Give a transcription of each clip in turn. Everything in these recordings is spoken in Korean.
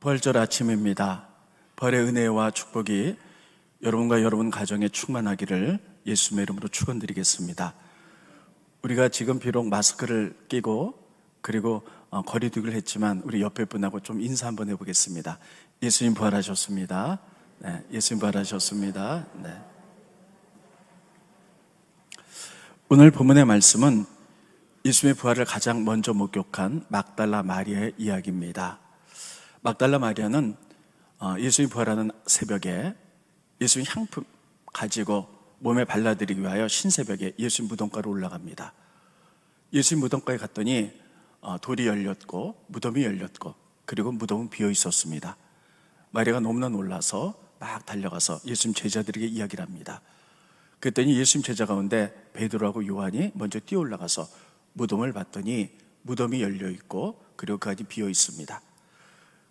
부활절 아침입니다. 부활의 은혜와 축복이 여러분과 여러분 가정에 충만하기를 예수님의 이름으로 축원드리겠습니다. 우리가 지금 비록 마스크를 끼고 그리고 거리두기를 했지만 우리 옆에 분하고 좀 인사 한번 해보겠습니다. 예수님 부활하셨습니다. 네, 예수님 부활하셨습니다. 네. 오늘 본문의 말씀은 예수님의 부활을 가장 먼저 목격한 막달라 마리아의 이야기입니다. 막달라 마리아는 예수님이 부활하는 새벽에 예수님 향품 가지고 몸에 발라드리기 위하여 신새벽에 예수님 무덤가로 올라갑니다. 예수님 무덤가에 갔더니 돌이 열렸고 무덤이 열렸고 그리고 무덤은 비어 있었습니다. 마리아가 너무나 놀라서 막 달려가서 예수님 제자들에게 이야기를 합니다. 그랬더니 예수님 제자 가운데 베드로하고 요한이 먼저 뛰어 올라가서 무덤을 봤더니 무덤이 열려 있고 그리고 그 안이 비어 있습니다.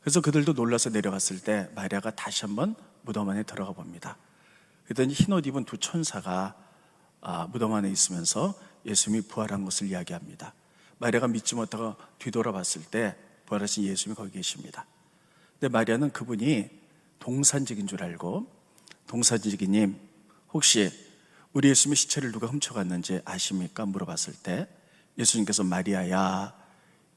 그래서 그들도 놀라서 내려갔을 때 마리아가 다시 한번 무덤 안에 들어가 봅니다. 그랬더니 흰옷 입은 두 천사가 무덤 안에 있으면서 예수님이 부활한 것을 이야기합니다. 마리아가 믿지 못하고 뒤돌아봤을 때 부활하신 예수님이 거기 계십니다. 근데 마리아는 그분이 동산직인 줄 알고 동산직이님 혹시 우리 예수님의 시체를 누가 훔쳐갔는지 아십니까? 물어봤을 때 예수님께서 마리아야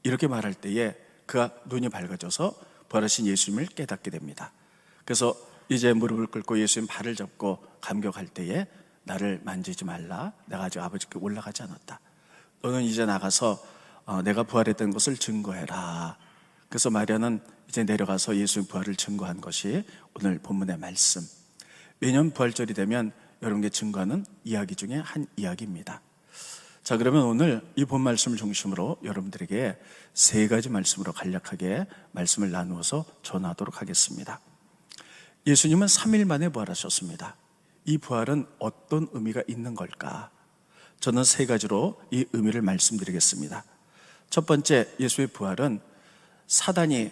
이렇게 말할 때에 그가 눈이 밝아져서 부활하신 예수님을 깨닫게 됩니다. 그래서 이제 무릎을 꿇고 예수님 발을 잡고 감격할 때에 나를 만지지 말라. 내가 아직 아버지께 올라가지 않았다. 너는 이제 나가서 내가 부활했던 것을 증거해라. 그래서 마리아는 이제 내려가서 예수님 부활을 증거한 것이 오늘 본문의 말씀. 매년 부활절이 되면 여러분께 증거하는 이야기 중에 한 이야기입니다. 자, 그러면 오늘 이 본 말씀을 중심으로 여러분들에게 세 가지 말씀으로 간략하게 말씀을 나누어서 전하도록 하겠습니다. 예수님은 3일 만에 부활하셨습니다. 이 부활은 어떤 의미가 있는 걸까? 저는 세 가지로 이 의미를 말씀드리겠습니다. 첫 번째, 예수의 부활은 사단이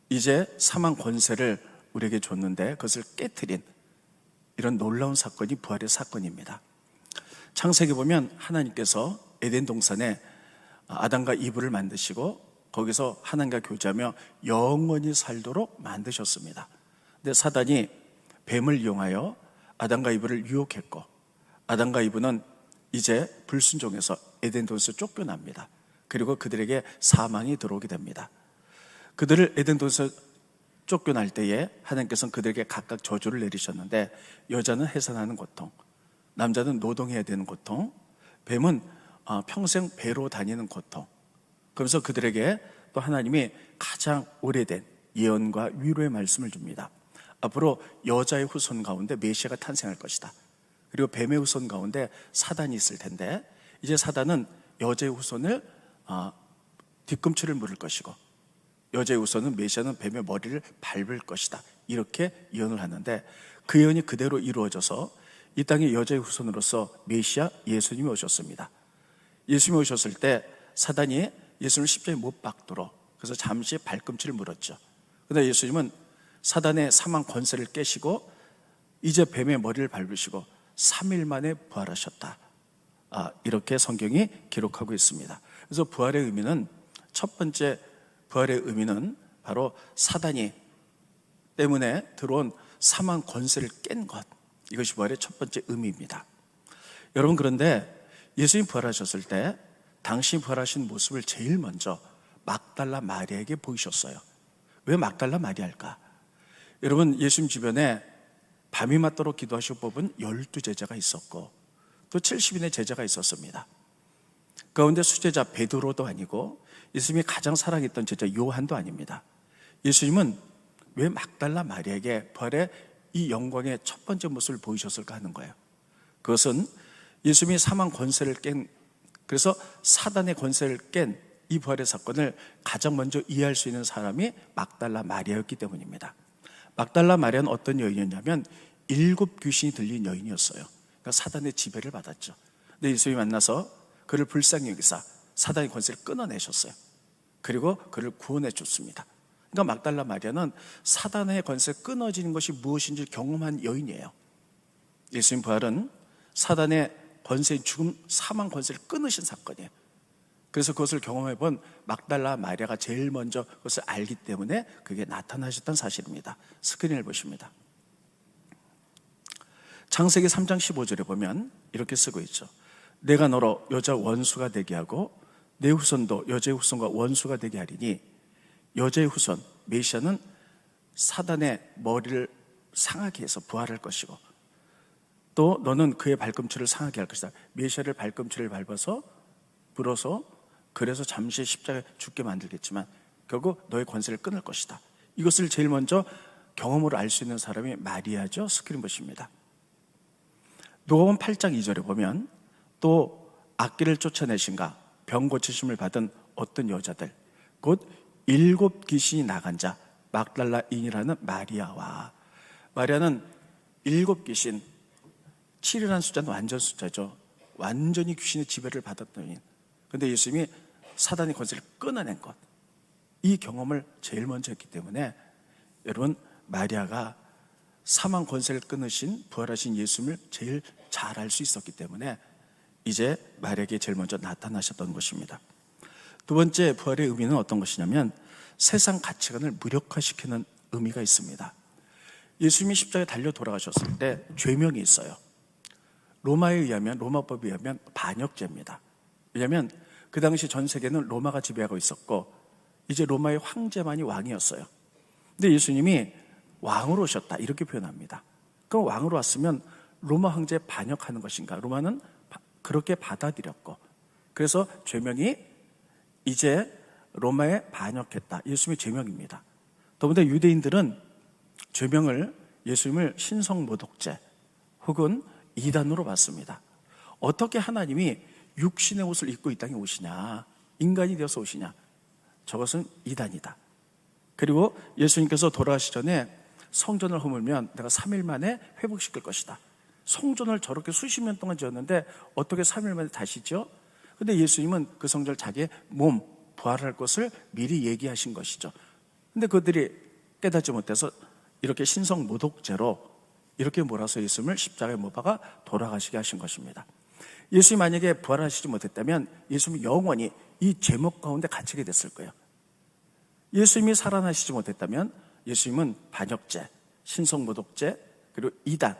이제 사망 권세를 우리에게 줬는데 그것을 깨트린 이런 놀라운 사건이 부활의 사건입니다. 창세기 보면 하나님께서 에덴 동산에 아담과 이브를 만드시고 거기서 하나님과 교제하며 영원히 살도록 만드셨습니다. 근데 사단이 뱀을 이용하여 아담과 이브를 유혹했고 아담과 이브는 이제 불순종해서 에덴 동산에서 쫓겨납니다. 그리고 그들에게 사망이 들어오게 됩니다. 그들을 에덴 동산에서 쫓겨날 때에 하나님께서는 그들에게 각각 저주를 내리셨는데 여자는 해산하는 고통, 남자는 노동해야 되는 고통, 뱀은 평생 배로 다니는 고통. 그러면서 그들에게 또 하나님이 가장 오래된 예언과 위로의 말씀을 줍니다. 앞으로 여자의 후손 가운데 메시아가 탄생할 것이다. 그리고 뱀의 후손 가운데 사단이 있을 텐데 이제 사단은 여자의 후손을 뒤꿈치를 물을 것이고 여자의 후손은 메시아는 뱀의 머리를 밟을 것이다. 이렇게 예언을 하는데 그 예언이 그대로 이루어져서 이 땅의 여자의 후손으로서 메시아 예수님이 오셨습니다. 예수님이 오셨을 때 사단이 예수님을 십자가에 못 박도록 그래서 잠시 발꿈치를 물었죠. 그런데 예수님은 사단의 사망 권세를 깨시고 이제 뱀의 머리를 밟으시고 3일 만에 부활하셨다. 이렇게 성경이 기록하고 있습니다. 그래서 부활의 의미는 첫 번째 부활의 의미는 바로 사단이 때문에 들어온 사망 권세를 깬 것. 이것이 부활의 첫 번째 의미입니다. 여러분, 그런데 예수님 부활하셨을 때 당시 부활하신 모습을 제일 먼저 막달라 마리아에게 보이셨어요. 왜 막달라 마리아일까? 여러분, 예수님 주변에 밤이 맞도록 기도하시고 뽑은 12제자가 있었고 또 70인의 제자가 있었습니다. 가운데 수제자 베드로도 아니고 예수님이 가장 사랑했던 제자 요한도 아닙니다. 예수님은 왜 막달라 마리아에게 부활의 이 영광의 첫 번째 모습을 보이셨을까 하는 거예요. 그것은 예수님이 사망 권세를 깬, 그래서 사단의 권세를 깬 이 부활의 사건을 가장 먼저 이해할 수 있는 사람이 막달라 마리아였기 때문입니다. 막달라 마리아는 어떤 여인이었냐면 7 귀신이 들린 여인이었어요. 그러니까 사단의 지배를 받았죠. 근데 예수님이 만나서 그를 불쌍히 여기사 사단의 권세를 끊어내셨어요. 그리고 그를 구원해 줬습니다. 그러니까 막달라 마리아는 사단의 권세 끊어지는 것이 무엇인지 경험한 여인이에요. 예수님 부활은 사단의 권세인 죽음, 사망 권세를 끊으신 사건이에요. 그래서 그것을 경험해 본 막달라 마리아가 제일 먼저 그것을 알기 때문에 그게 나타나셨던 사실입니다. 스크린을 보십니다. 창세기 3장 15절에 보면 이렇게 쓰고 있죠. 내가 너로 여자 원수가 되게 하고 내 후손도 여자의 후손과 원수가 되게 하리니, 여자의 후손 메시아는 사단의 머리를 상하게 해서 부활할 것이고, 또 너는 그의 발꿈치를 상하게 할 것이다. 메시아를 발꿈치를 밟아서 불어서 그래서 잠시 십자가에 죽게 만들겠지만 결국 너의 권세를 끊을 것이다. 이것을 제일 먼저 경험으로 알 수 있는 사람이 마리아죠. 스크린 보십니다. 누가복음 8장 2절에 보면 또 악귀를 쫓아내신가 병 고치심을 받은 어떤 여자들, 곧 7 귀신이 나간 자 막달라인이라는 마리아와, 마리아는 7 귀신, 7이라는 숫자는 완전 숫자죠. 완전히 귀신의 지배를 받았던 인. 그런데 예수님이 사단의 권세를 끊어낸 것, 이 경험을 제일 먼저 했기 때문에 여러분, 마리아가 사망 권세를 끊으신 부활하신 예수님을 제일 잘 알 수 있었기 때문에 이제 마리아에게 제일 먼저 나타나셨던 것입니다. 두 번째 부활의 의미는 어떤 것이냐면 세상 가치관을 무력화시키는 의미가 있습니다. 예수님이 십자가에 달려 돌아가셨을 때 죄명이 있어요. 로마에 의하면, 로마법에 의하면 반역죄입니다. 왜냐하면 그 당시 전 세계는 로마가 지배하고 있었고 이제 로마의 황제만이 왕이었어요. 근데 예수님이 왕으로 오셨다 이렇게 표현합니다. 그럼 왕으로 왔으면 로마 황제에 반역하는 것인가? 로마는 그렇게 받아들였고, 그래서 죄명이 이제 로마에 반역했다, 예수님의 죄명입니다. 더군다나 유대인들은 죄명을, 예수님을 신성모독죄 혹은 이단으로 봤습니다. 어떻게 하나님이 육신의 옷을 입고 이 땅에 오시냐, 인간이 되어서 오시냐, 저것은 이단이다. 그리고 예수님께서 돌아가시 전에 성전을 허물면 내가 3일 만에 회복시킬 것이다. 성전을 저렇게 수십 년 동안 지었는데 어떻게 3일 만에 다시 지어? 근데 예수님은 그 성전을 자기의 몸, 부활할 것을 미리 얘기하신 것이죠. 근데 그들이 깨닫지 못해서 이렇게 신성모독죄로 이렇게 몰아서 예수님을 십자가에 못 박아 돌아가시게 하신 것입니다. 예수님이 만약에 부활하시지 못했다면 예수님이 영원히 이 죄목 가운데 갇히게 됐을 거예요. 예수님이 살아나시지 못했다면 예수님은 반역죄, 신성모독죄, 그리고 이단,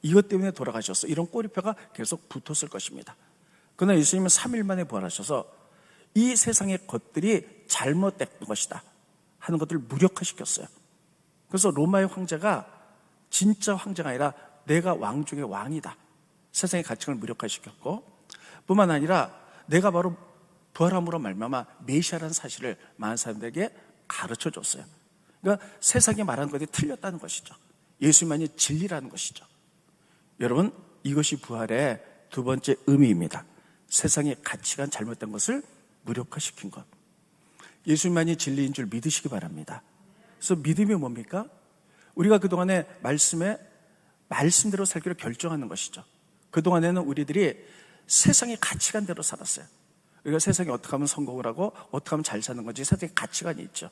이것 때문에 돌아가셔서 이런 꼬리표가 계속 붙었을 것입니다. 그러나 예수님은 3일 만에 부활하셔서 이 세상의 것들이 잘못된 것이다 하는 것들을 무력화시켰어요. 그래서 로마의 황제가 진짜 황제가 아니라 내가 왕 중에 왕이다, 세상의 가치관을 무력화시켰고, 뿐만 아니라 내가 바로 부활함으로 말미암아 메시아라는 사실을 많은 사람들에게 가르쳐줬어요. 그러니까 세상이 말하는 것이 틀렸다는 것이죠. 예수님만이 진리라는 것이죠. 여러분, 이것이 부활의 두 번째 의미입니다. 세상의 가치관, 잘못된 것을 무력화시킨 것. 예수님만이 진리인 줄 믿으시기 바랍니다. 그래서 믿음이 뭡니까? 우리가 그동안에 말씀대로 살기로 결정하는 것이죠. 그동안에는 우리들이 세상의 가치관대로 살았어요. 우리가 세상에 어떻게 하면 성공을 하고 어떻게 하면 잘 사는 건지 세상의 가치관이 있죠.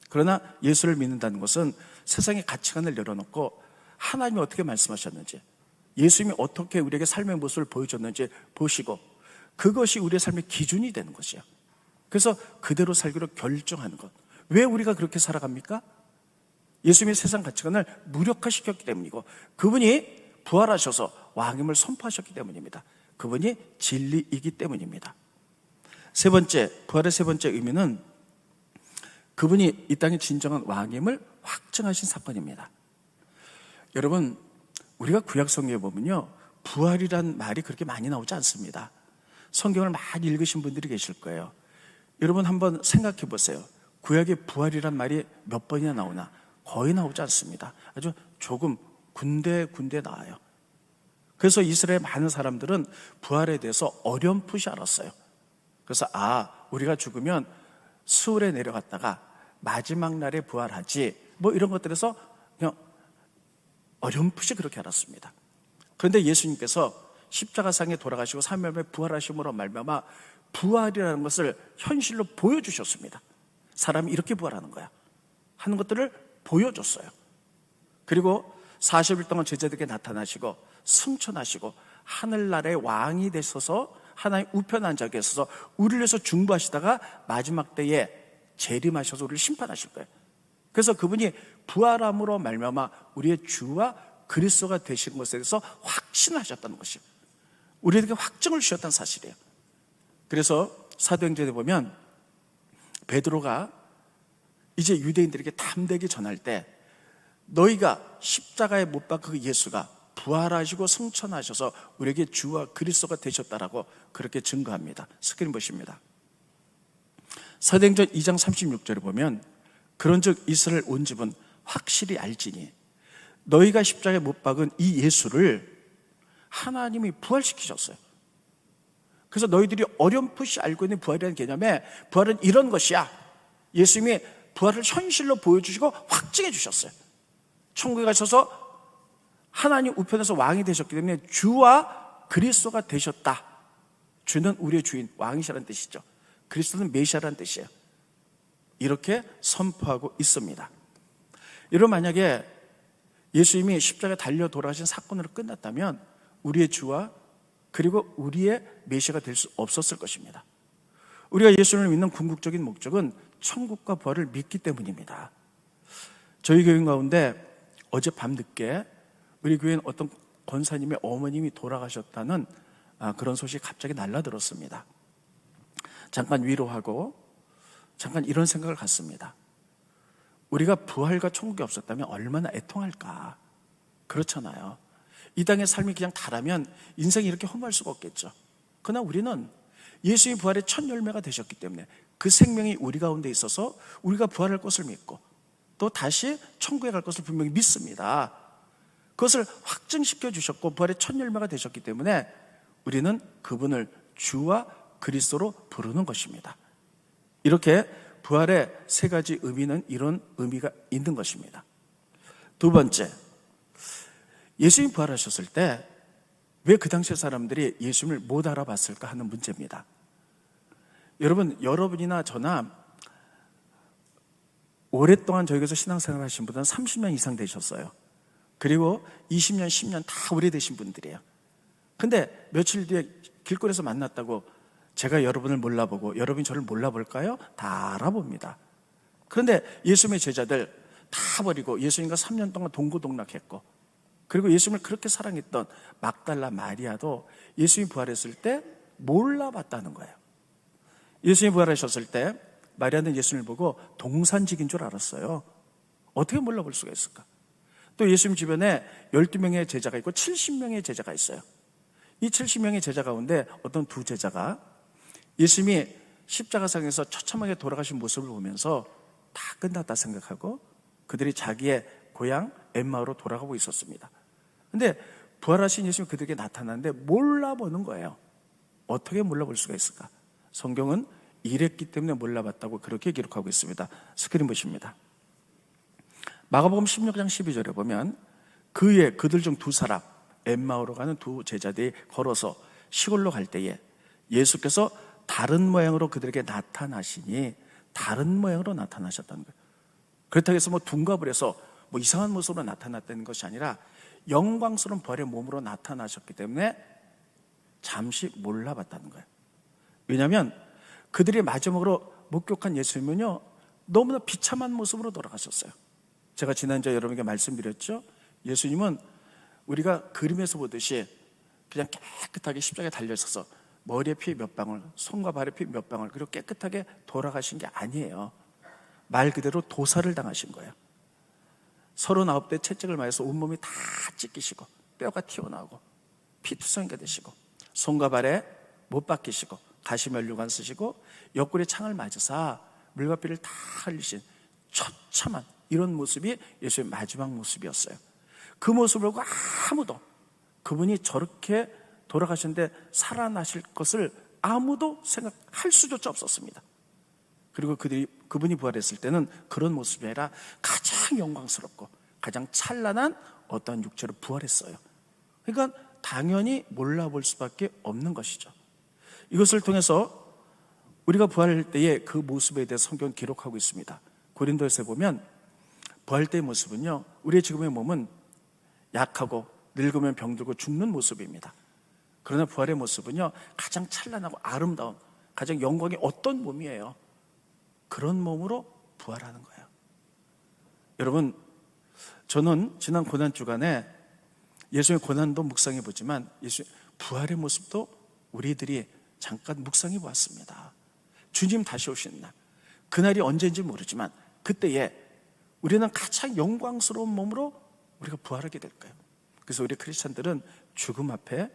그러나 예수를 믿는다는 것은 세상의 가치관을 내려놓고 하나님이 어떻게 말씀하셨는지, 예수님이 어떻게 우리에게 삶의 모습을 보여줬는지 보시고 그것이 우리의 삶의 기준이 되는 것이에요. 그래서 그대로 살기로 결정하는 것. 왜 우리가 그렇게 살아갑니까? 예수님이 세상 가치관을 무력화시켰기 때문이고 그분이 부활하셔서 왕임을 선포하셨기 때문입니다. 그분이 진리이기 때문입니다. 세 번째, 부활의 세 번째 의미는 그분이 이 땅의 진정한 왕임을 확증하신 사건입니다. 여러분, 우리가 구약 성경에 보면요, 부활이란 말이 그렇게 많이 나오지 않습니다. 성경을 많이 읽으신 분들이 계실 거예요. 여러분 한번 생각해 보세요. 구약에 부활이란 말이 몇 번이나 나오나? 거의 나오지 않습니다. 아주 조금 군데 나와요. 그래서 이스라엘 많은 사람들은 부활에 대해서 어렴풋이 알았어요. 그래서 우리가 죽으면 수월에 내려갔다가 마지막 날에 부활하지, 뭐 이런 것들에서 그냥 어렴풋이 그렇게 알았습니다. 그런데 예수님께서 십자가상에 돌아가시고 3일 만에 부활하심으로 말미암아 부활이라는 것을 현실로 보여주셨습니다. 사람이 이렇게 부활하는 거야 하는 것들을 보여줬어요. 그리고 40일 동안 제자들에게 나타나시고 승천하시고 하늘나라의 왕이 되셔서 하나님 우편 앉아 계셔서 우리를 위해서 중보하시다가 마지막 때에 재림하셔서 우리를 심판하실 거예요. 그래서 그분이 부활함으로 말미암아 우리의 주와 그리스도가 되신 것에 대해서 확신하셨다는 것이에요. 우리에게 확증을 주셨다는 사실이에요. 그래서 사도행전에 보면 베드로가 이제 유대인들에게 담대히 전할 때 너희가 십자가에 못 박힌 그 예수가 부활하시고 승천하셔서 우리에게 주와 그리스도가 되셨다라고 그렇게 증거합니다. 스크린 보십니다. 사도행전 2장 36절에 보면 그런즉 이스라엘 온 집은 확실히 알지니 너희가 십자가에 못 박은 이 예수를 하나님이 부활시키셨어요. 그래서 너희들이 어렴풋이 알고 있는 부활이라는 개념에 부활은 이런 것이야. 예수님이 부활을 현실로 보여주시고 확증해 주셨어요. 천국에 가셔서 하나님 우편에서 왕이 되셨기 때문에 주와 그리스도가 되셨다. 주는 우리의 주인, 왕이시라는 뜻이죠. 그리스도는 메시아라는 뜻이에요. 이렇게 선포하고 있습니다. 여러분, 만약에 예수님이 십자가에 달려 돌아가신 사건으로 끝났다면 우리의 주와 그리고 우리의 메시아가 될 수 없었을 것입니다. 우리가 예수님을 믿는 궁극적인 목적은 천국과 부활을 믿기 때문입니다. 저희 교인 가운데 어제 밤늦게 우리 교회는 어떤 권사님의 어머님이 돌아가셨다는 그런 소식이 갑자기 날라들었습니다. 잠깐 위로하고 잠깐 이런 생각을 갖습니다. 우리가 부활과 천국이 없었다면 얼마나 애통할까. 그렇잖아요. 이 땅의 삶이 그냥 다라면 인생이 이렇게 허무할 수가 없겠죠. 그러나 우리는 예수님이 부활의 첫 열매가 되셨기 때문에 그 생명이 우리 가운데 있어서 우리가 부활할 것을 믿고 또 다시 천국에 갈 것을 분명히 믿습니다. 그것을 확증시켜 주셨고 부활의 첫 열매가 되셨기 때문에 우리는 그분을 주와 그리스도로 부르는 것입니다. 이렇게 부활의 세 가지 의미는 이런 의미가 있는 것입니다. 두 번째, 예수님이 부활하셨을 때 왜 그 당시의 사람들이 예수님을 못 알아봤을까 하는 문제입니다. 여러분이나 저나 오랫동안 저에게서 신앙생활 하신 분은 30년 이상 되셨어요. 그리고 20년, 10년 다 오래되신 분들이에요. 근데 며칠 뒤에 길거리에서 만났다고 제가 여러분을 몰라보고 여러분이 저를 몰라볼까요? 다 알아봅니다. 그런데 예수님의 제자들 다 버리고 예수님과 3년 동안 동고동락했고 그리고 예수님을 그렇게 사랑했던 막달라 마리아도 예수님이 부활했을 때 몰라봤다는 거예요. 예수님이 부활하셨을 때 마리아는 예수님을 보고 동산직인 줄 알았어요. 어떻게 몰라볼 수가 있을까? 또 예수님 주변에 12명의 제자가 있고 70명의 제자가 있어요. 이 70명의 제자 가운데 어떤 두 제자가 예수님이 십자가상에서 처참하게 돌아가신 모습을 보면서 다 끝났다 생각하고 그들이 자기의 고향 엠마오로 돌아가고 있었습니다. 근데 부활하신 예수님이 그들에게 나타났는데 몰라보는 거예요. 어떻게 몰라볼 수가 있을까? 성경은 이랬기 때문에 몰라봤다고 그렇게 기록하고 있습니다. 스크린 보십니다. 마가복음 16장 12절에 보면 그의 그들 중 두 사람 엠마오로 가는 두 제자들이 걸어서 시골로 갈 때에 예수께서 다른 모양으로 그들에게 나타나시니 다른 모양으로 나타나셨다는 거예요. 그렇다고 해서 둔갑을 해서 이상한 모습으로 나타났다는 것이 아니라 영광스러운 부활의 몸으로 나타나셨기 때문에 잠시 몰라봤다는 거예요. 왜냐하면 그들이 마지막으로 목격한 예수님은요 너무나 비참한 모습으로 돌아가셨어요. 제가 지난주에 여러분에게 말씀드렸죠. 예수님은 우리가 그림에서 보듯이 그냥 깨끗하게 십자가에 달려있어서 머리에 피 몇 방울, 손과 발에 피 몇 방울 그리고 깨끗하게 돌아가신 게 아니에요. 말 그대로 도살을 당하신 거예요. 39대 채찍을 맞아서 온몸이 다 찢기시고 뼈가 튀어나오고 피투성이가 되시고 손과 발에 못 박히시고 가시면류관 쓰시고 옆구리에 창을 맞으사 물과 피를 다 흘리신 처참한 이런 모습이 예수의 마지막 모습이었어요. 그 모습을 보고 아무도 그분이 저렇게 돌아가셨는데 살아나실 것을 아무도 생각할 수조차 없었습니다. 그리고 그분이 부활했을 때는 그런 모습이 아니라 가장 영광스럽고 가장 찬란한 어떤 육체로 부활했어요. 그러니까 당연히 몰라볼 수밖에 없는 것이죠. 이것을 통해서 우리가 부활할 때의 그 모습에 대해 성경은 기록하고 있습니다. 고린도에서 보면 부활 때의 모습은요 우리의 지금의 몸은 약하고 늙으면 병들고 죽는 모습입니다. 그러나 부활의 모습은요, 가장 찬란하고 아름다운, 가장 영광이 어떤 몸이에요? 그런 몸으로 부활하는 거예요. 여러분, 저는 지난 고난주간에 예수의 고난도 묵상해 보지만 예수의 부활의 모습도 우리들이 잠깐 묵상해 보았습니다. 주님 다시 오시는 날, 그날이 언제인지 모르지만 그때에 우리는 가장 영광스러운 몸으로 우리가 부활하게 될 거예요. 그래서 우리 크리스찬들은 죽음 앞에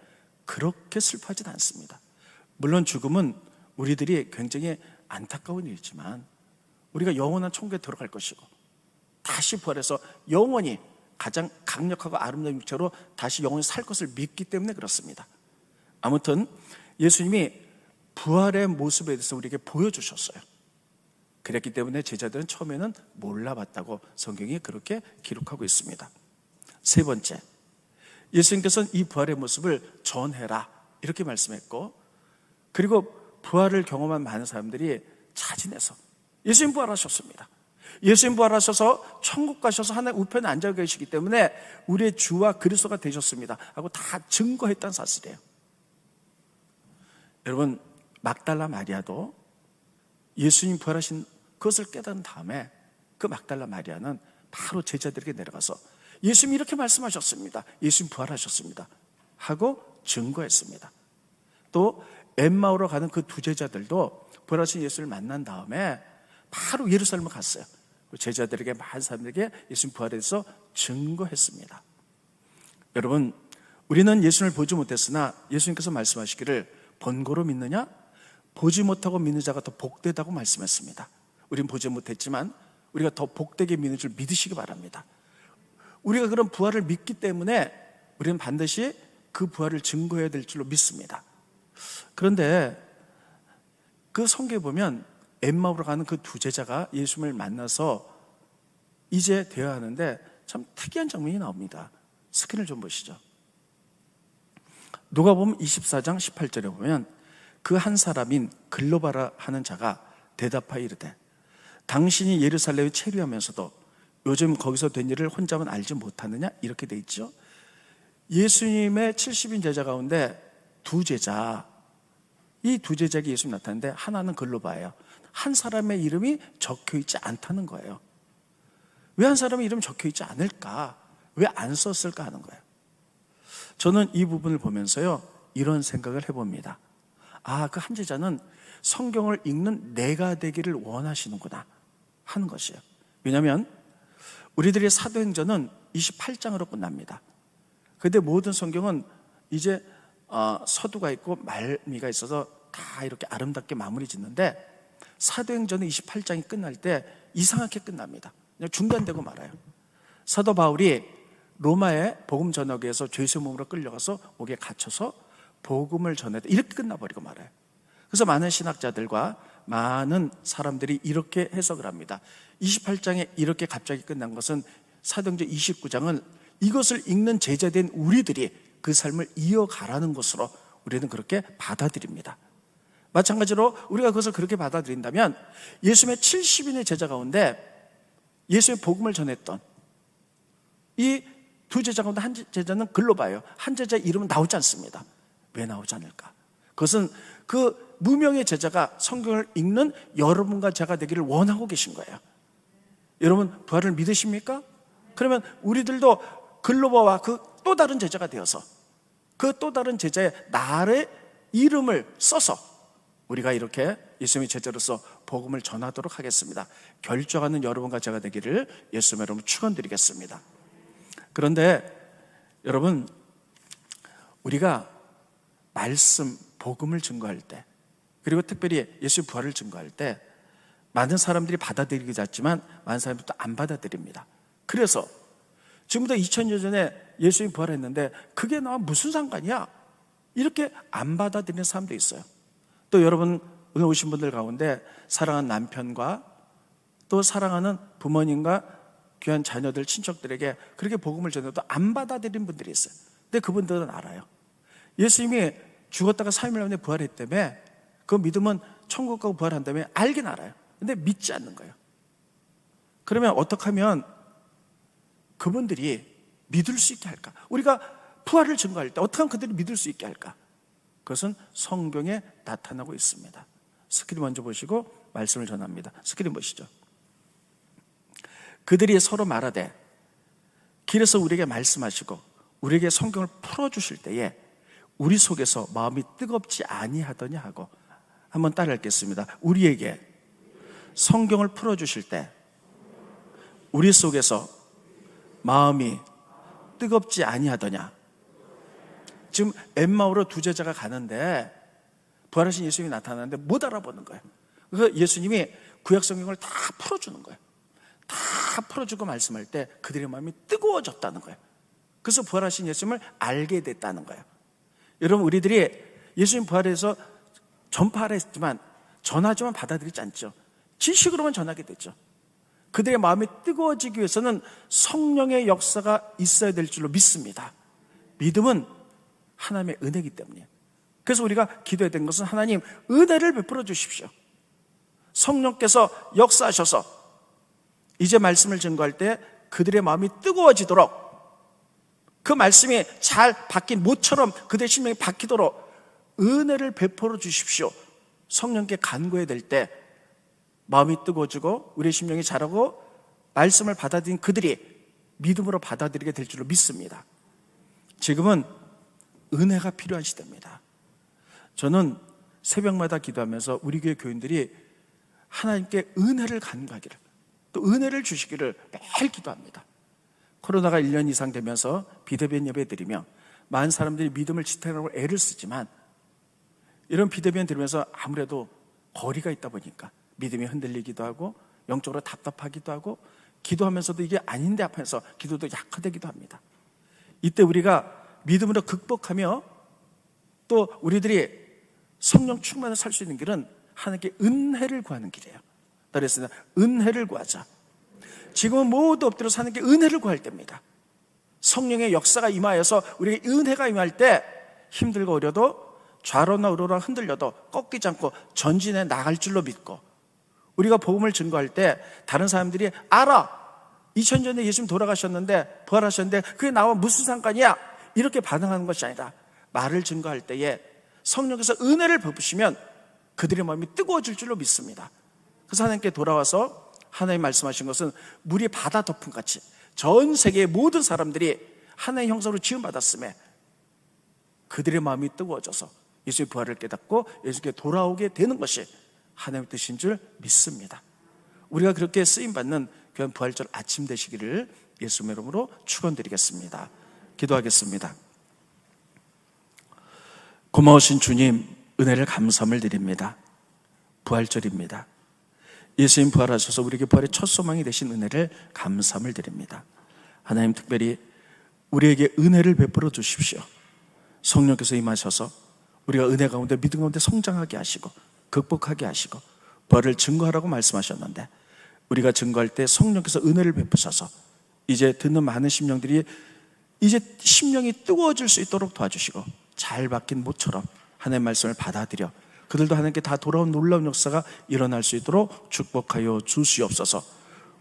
그렇게 슬퍼하진 않습니다. 물론 죽음은 우리들이 굉장히 안타까운 일이지만 우리가 영원한 천국에 들어갈 것이고 다시 부활해서 영원히 가장 강력하고 아름다운 육체로 다시 영원히 살 것을 믿기 때문에 그렇습니다. 아무튼 예수님이 부활의 모습에 대해서 우리에게 보여주셨어요. 그랬기 때문에 제자들은 처음에는 몰라봤다고 성경이 그렇게 기록하고 있습니다. 세 번째, 예수님께서는 이 부활의 모습을 전해라 이렇게 말씀했고, 그리고 부활을 경험한 많은 사람들이 자진해서 예수님 부활하셨습니다. 예수님 부활하셔서 천국 가셔서 하나님 우편에 앉아 계시기 때문에 우리의 주와 그리스도가 되셨습니다 하고 다 증거했다는 사실이에요. 여러분, 막달라 마리아도 예수님 부활하신 그것을 깨달은 다음에 그 막달라 마리아는 바로 제자들에게 내려가서 예수님이 이렇게 말씀하셨습니다, 예수님 부활하셨습니다 하고 증거했습니다. 또 엠마오로 가는 그 두 제자들도 부활하신 예수를 만난 다음에 바로 예루살렘을 갔어요. 제자들에게, 많은 사람들에게 예수님 부활에 대해서 증거했습니다. 여러분, 우리는 예수님을 보지 못했으나 예수님께서 말씀하시기를 번거로 믿느냐? 보지 못하고 믿는 자가 더 복되다고 말씀했습니다. 우리는 보지 못했지만 우리가 더 복되게 믿는 줄 믿으시기 바랍니다. 우리가 그런 부활을 믿기 때문에 우리는 반드시 그 부활을 증거해야 될 줄로 믿습니다. 그런데 그 성경에 보면 엠마오로 가는 그 두 제자가 예수님을 만나서 이제 대화하는데 참 특이한 장면이 나옵니다. 스크린을 좀 보시죠. 누가복음 24장 18절에 보면 그 한 사람인 글로바라 하는 자가 대답하여 이르되 당신이 예루살렘에 체류하면서도 요즘 거기서 된 일을 혼자만 알지 못하느냐? 이렇게 돼 있죠. 예수님의 70인 제자 가운데 두 제자, 이 두 제자에게 예수님 나타났는데 하나는 글로바예요. 한 사람의 이름이 적혀있지 않다는 거예요. 왜 한 사람의 이름이 적혀있지 않을까? 왜 안 썼을까 하는 거예요. 저는 이 부분을 보면서요, 이런 생각을 해봅니다. 아, 그 한 제자는 성경을 읽는 내가 되기를 원하시는구나 하는 것이에요. 왜냐하면 우리들의 사도행전은 28장으로 끝납니다. 그런데 모든 성경은 이제 서두가 있고 말미가 있어서 다 이렇게 아름답게 마무리 짓는데 사도행전의 28장이 끝날 때 이상하게 끝납니다. 그냥 중단되고 말아요. 사도 바울이 로마의 복음 전하기 위해서 죄수의 몸으로 끌려가서 옥에 갇혀서 복음을 전했다, 이렇게 끝나버리고 말아요. 그래서 많은 신학자들과 많은 사람들이 이렇게 해석을 합니다. 28장에 이렇게 갑자기 끝난 것은 사도행전 29장은 이것을 읽는 제자된 우리들이 그 삶을 이어가라는 것으로 우리는 그렇게 받아들입니다. 마찬가지로 우리가 그것을 그렇게 받아들인다면 예수님의 70인의 제자 가운데 예수의 복음을 전했던 이 두 제자 가운데 한 제자는 글로바예요. 한 제자의 이름은 나오지 않습니다. 왜 나오지 않을까? 그것은 그 무명의 제자가 성경을 읽는 여러분과 제가 되기를 원하고 계신 거예요. 여러분, 부활을 믿으십니까? 그러면 우리들도 글로바와 그 또 다른 제자가 되어서 그 또 다른 제자의 나의 이름을 써서 우리가 이렇게 예수님의 제자로서 복음을 전하도록 하겠습니다. 결정하는 여러분과 제가 되기를 예수님의 이름으로 축원드리겠습니다. 그런데 여러분, 우리가 말씀, 복음을 증거할 때, 그리고 특별히 예수 부활을 증거할 때 많은 사람들이 받아들이기 잤지만 많은 사람들도 안 받아들입니다. 그래서 지금부터 2000년 전에 예수님이 부활했는데 그게 나와 무슨 상관이야? 이렇게 안 받아들이는 사람도 있어요. 또 여러분, 오늘 오신 분들 가운데 사랑하는 남편과 또 사랑하는 부모님과 귀한 자녀들, 친척들에게 그렇게 복음을 전해도 안 받아들이는 분들이 있어요. 근데 그분들은 알아요. 예수님이 죽었다가 3일 만에 부활했다며, 그 믿음은 천국 가고 부활한다며 알긴 알아요. 근데 믿지 않는 거예요. 그러면 어떻게 하면 그분들이 믿을 수 있게 할까? 우리가 부활을 증거할 때 어떻게 하면 그들이 믿을 수 있게 할까? 그것은 성경에 나타나고 있습니다. 스크린 먼저 보시고 말씀을 전합니다. 스크린 보시죠. 그들이 서로 말하되 길에서 우리에게 말씀하시고 우리에게 성경을 풀어주실 때에 우리 속에서 마음이 뜨겁지 아니하더냐 하고, 한번 따라 읽겠습니다. 우리에게 성경을 풀어주실 때 우리 속에서 마음이 뜨겁지 아니하더냐. 지금 엠마오로 두 제자가 가는데 부활하신 예수님이 나타나는데 못 알아보는 거예요. 그래서 예수님이 구약 성경을 다 풀어주는 거예요. 다 풀어주고 말씀할 때 그들의 마음이 뜨거워졌다는 거예요. 그래서 부활하신 예수님을 알게 됐다는 거예요. 여러분, 우리들이 예수님 부활해서 전파하라 했지만 전하지만 받아들이지 않죠. 지식으로만 전하게 되죠. 그들의 마음이 뜨거워지기 위해서는 성령의 역사가 있어야 될 줄로 믿습니다. 믿음은 하나님의 은혜이기 때문이에요. 그래서 우리가 기도해야 되는 것은 하나님 은혜를 베풀어 주십시오. 성령께서 역사하셔서 이제 말씀을 증거할 때 그들의 마음이 뜨거워지도록, 그 말씀이 잘 박힌 못처럼 그들의 심령이 박히도록 은혜를 베풀어 주십시오. 성령께 간구해야 될 때 마음이 뜨거워지고 우리의 심령이 자라고 말씀을 받아들인 그들이 믿음으로 받아들이게 될 줄로 믿습니다. 지금은 은혜가 필요한 시대입니다. 저는 새벽마다 기도하면서 우리 교회 교인들이 하나님께 은혜를 간구하기를, 또 은혜를 주시기를 매일 기도합니다. 코로나가 1년 이상 되면서 비대면 예배 드리며 많은 사람들이 믿음을 지탱하려고 애를 쓰지만, 이런 비대면 들으면서 아무래도 거리가 있다 보니까 믿음이 흔들리기도 하고 영적으로 답답하기도 하고 기도하면서도 이게 아닌데 앞에서 기도도 약화되기도 합니다. 이때 우리가 믿음으로 극복하며 또 우리들이 성령 충만을 살 수 있는 길은 하나님께 은혜를 구하는 길이에요. 그랬습니다. 은혜를 구하자. 지금은 모두 엎드려 하나님께 은혜를 구할 때입니다. 성령의 역사가 임하여서 우리에게 은혜가 임할 때 힘들고 어려도 좌로나 우로나 흔들려도 꺾이지 않고 전진해 나갈 줄로 믿고, 우리가 복음을 증거할 때 다른 사람들이 알아, 2000년 전에 예수님 돌아가셨는데 부활하셨는데 그게 나와 무슨 상관이야, 이렇게 반응하는 것이 아니라 말을 증거할 때에 성령께서 은혜를 베푸시면 그들의 마음이 뜨거워질 줄로 믿습니다. 그래서 하나님께 돌아와서 하나님 말씀하신 것은 물이 바다 덮음같이 전 세계의 모든 사람들이 하나님의 형상으로 지음받았음에 그들의 마음이 뜨거워져서 예수의 부활을 깨닫고 예수께 돌아오게 되는 것이 하나님의 뜻인 줄 믿습니다. 우리가 그렇게 쓰임받는 귀한 부활절 아침 되시기를 예수의 이름으로 축원드리겠습니다. 기도하겠습니다. 고마우신 주님, 은혜를 감사함을 드립니다. 부활절입니다. 예수님 부활하셔서 우리에게 부활의 첫 소망이 되신 은혜를 감사함을 드립니다. 하나님, 특별히 우리에게 은혜를 베풀어 주십시오. 성령께서 임하셔서 우리가 은혜 가운데 믿음 가운데 성장하게 하시고 극복하게 하시고 부활을 증거하라고 말씀하셨는데, 우리가 증거할 때 성령께서 은혜를 베푸셔서 이제 듣는 많은 심령들이 이제 심령이 뜨거워질 수 있도록 도와주시고 잘 박힌 모처럼 하나님의 말씀을 받아들여 그들도 하나님께 다 돌아온 놀라운 역사가 일어날 수 있도록 축복하여 주시옵소서.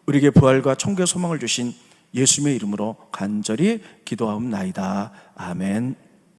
우리에게 부활과 천국의 소망을 주신 예수님의 이름으로 간절히 기도하옵나이다. 아멘.